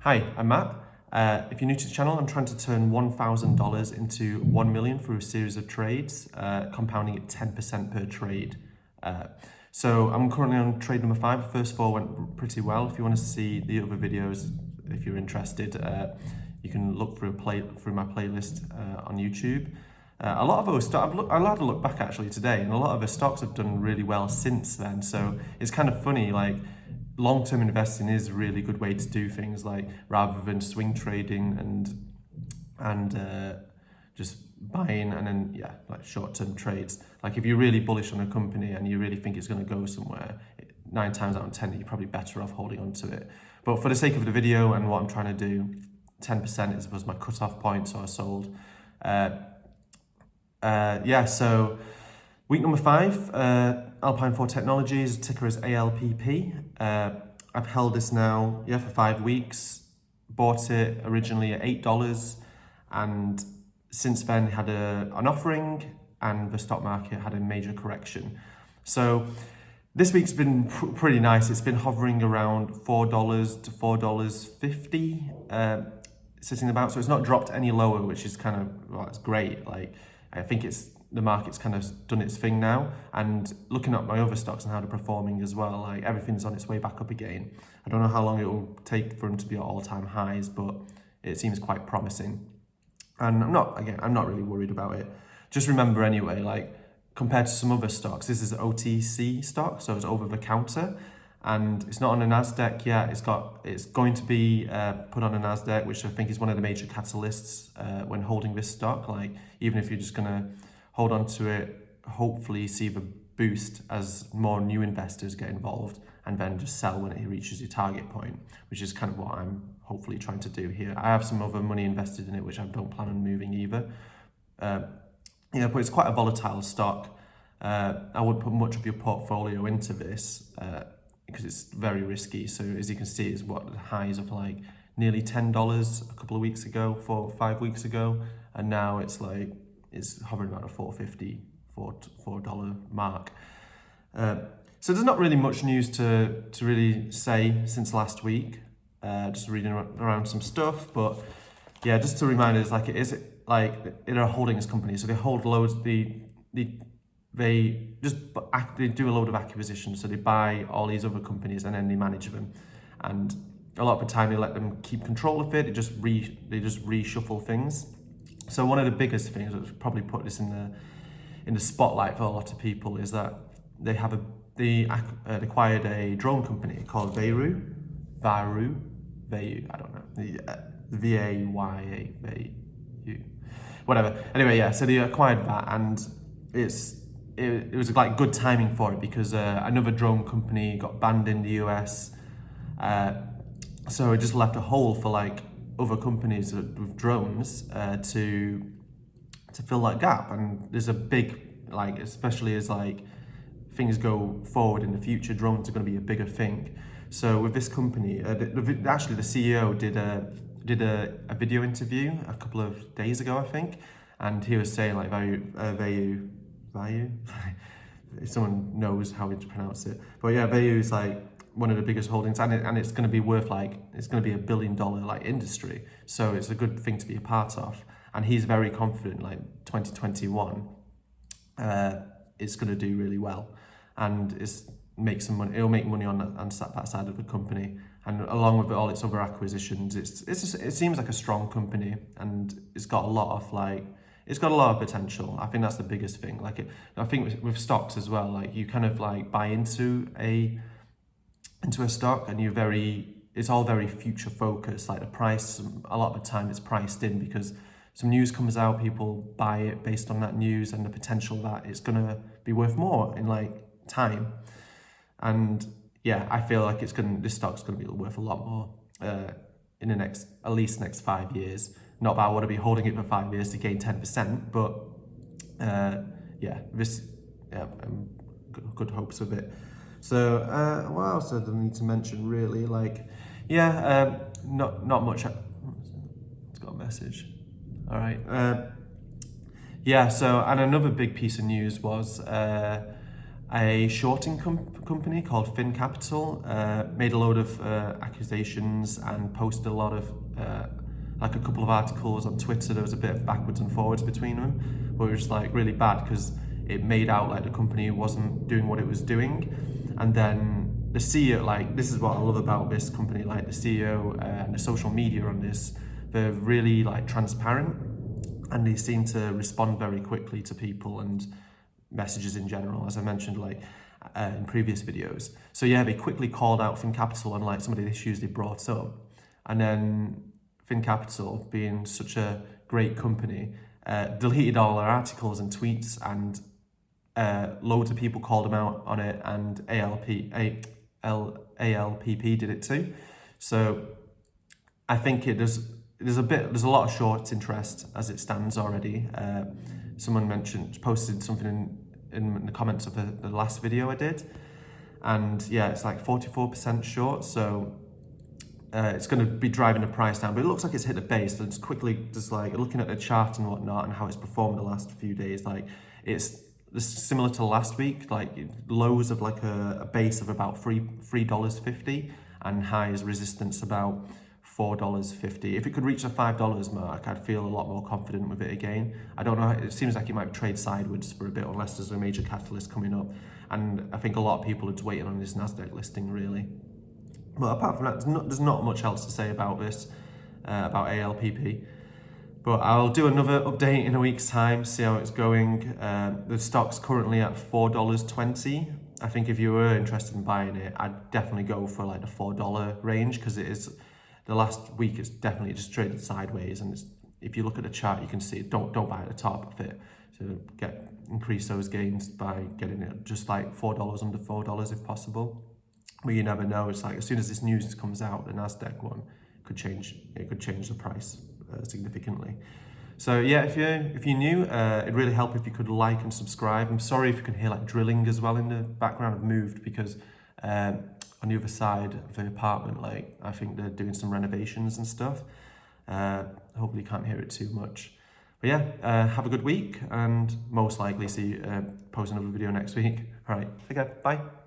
Hi, I'm Matt. If you're new to the channel, I'm trying to turn $1,000 into 1 million through a series of trades, compounding at 10% per trade. So I'm currently on trade number 5. The first 4 went pretty well. If you want to see the other videos, if you're interested, you can look through my playlist on YouTube. A lot of those stocks, I had to look back actually today, and a lot of the stocks have done really well since then. So it's kind of funny, like, long-term investing is a really good way to do things, like rather than swing trading and just buying and then like short-term trades. Like if you're really bullish on a company and you really think it's going to go somewhere, 9 times out of 10 you're probably better off holding on to it. But for the sake of the video and what I'm trying to do, 10% was my cut-off point, so I sold. So week number 5, Alpine Technologies, ticker is ALPP. I've held this now, for 5 weeks. Bought it originally at $8, and since then had an offering, and the stock market had a major correction. So this week's been pretty nice. It's been hovering around $4 to $4.50, sitting about. So it's not dropped any lower, which is kind of, well, it's great. Like, I think the market's kind of done its thing now, and looking at my other stocks and how they're performing as well, like everything's on its way back up again. I don't know how long it will take for them to be at all-time highs, but it seems quite promising. And I'm not really worried about it. Just remember anyway, like compared to some other stocks, this is an OTC stock, so it's over the counter, and it's not on a NASDAQ yet. It's going to be put on a NASDAQ, which I think is one of the major catalysts when holding this stock. Like even if you're just gonna hold on to it, hopefully see the boost as more new investors get involved, and then just sell when it reaches your target point, which is kind of what I'm hopefully trying to do here. I have some other money invested in it, which I don't plan on moving either. But it's quite a volatile stock. I wouldn't put much of your portfolio into this because it's very risky. So as you can see, it's the highs of like nearly $10 a couple of weeks ago, 4 or 5 weeks ago, and now it's hovering around a $4.50 mark. So there's not really much news to really say since last week. Just reading around some stuff, but just to remind us, like it's a holdings company, so they hold loads. They do a load of acquisitions, so they buy all these other companies and then they manage them, and a lot of the time they let them keep control of it. They just reshuffle things. So one of the biggest things that probably put this in the spotlight for a lot of people is that they acquired a drone company called Vayu, I don't know, VAYA, whatever. Anyway, so they acquired that, and it was like good timing for it because another drone company got banned in the US, so it just left a hole for like other companies with drones to fill that gap. And there's a big, like, especially as like things go forward in the future, drones are going to be a bigger thing. So with this company, actually the CEO did a video interview a couple of days ago, I think, and he was saying like Vayu, if someone knows how to pronounce it, but Vayu is like one of the biggest holdings, and it's going to be worth it's going to be $1 billion like industry. So it's a good thing to be a part of, and he's very confident like 2021 it's going to do really well, and make some money. It'll make money on that side of the company, and along with all its other acquisitions, it seems like a strong company, and it's got a lot of potential. I think that's the biggest thing. I think with stocks as well, like you kind of like buy into a stock, and it's all very future focused. Like the price, a lot of the time it's priced in because some news comes out, people buy it based on that news and the potential that it's gonna be worth more in like time. And I feel like this stock's gonna be worth a lot more in the at least next 5 years. Not that I want to be holding it for 5 years to gain 10%, but good hopes of it. So what else do I need to mention really? Like, not much. It's got a message. All right. So, and another big piece of news was a shorting company called Fin Capital made a load of accusations and posted a lot of like a couple of articles on Twitter. There was a bit of backwards and forwards between them, but it was like really bad because it made out like the company wasn't doing what it was doing. And then the CEO, like, this is what I love about this company, like the CEO and the social media on this, they're really like transparent, and they seem to respond very quickly to people and messages in general, as I mentioned like in previous videos. So yeah, they quickly called out Fin Capital on like some of the issues they brought up. And then Fin Capital, being such a great company, deleted all their articles and tweets, and loads of people called them out on it, and ALPP did it too. So I think there's a lot of short interest as it stands already. Someone posted something in the comments of the last video I did, and yeah, it's like 44% short. So it's going to be driving the price down, but it looks like it's hit a base. So it's quickly just like looking at the chart and whatnot and how it's performed the last few days. Like it's similar to last week, like lows of like a base of about $3.50 and highs resistance about $4.50. If it could reach the $5 mark, I'd feel a lot more confident with it again. I don't know, it seems like it might trade sideways for a bit unless there's a major catalyst coming up. And I think a lot of people are just waiting on this NASDAQ listing really. But apart from that, there's not much else to say about this, about ALPP. But I'll do another update in a week's time, see how it's going. The stock's currently at $4.20. I think if you were interested in buying it, I'd definitely go for like the $4 range, because it is, the last week it's definitely just traded sideways, and if you look at the chart you can see don't buy at the top of it. So increase those gains by getting it just like $4, under $4 if possible. But you never know. It's like as soon as this news comes out, the NASDAQ one could change the price significantly. So yeah, if you're new, it'd really help if you could like and subscribe. I'm sorry if you can hear like drilling as well in the background. I've moved because on the other side of the apartment, like I think they're doing some renovations and stuff. Hopefully you can't hear it too much. But yeah, have a good week, and most likely post another video next week. All right, take care, bye.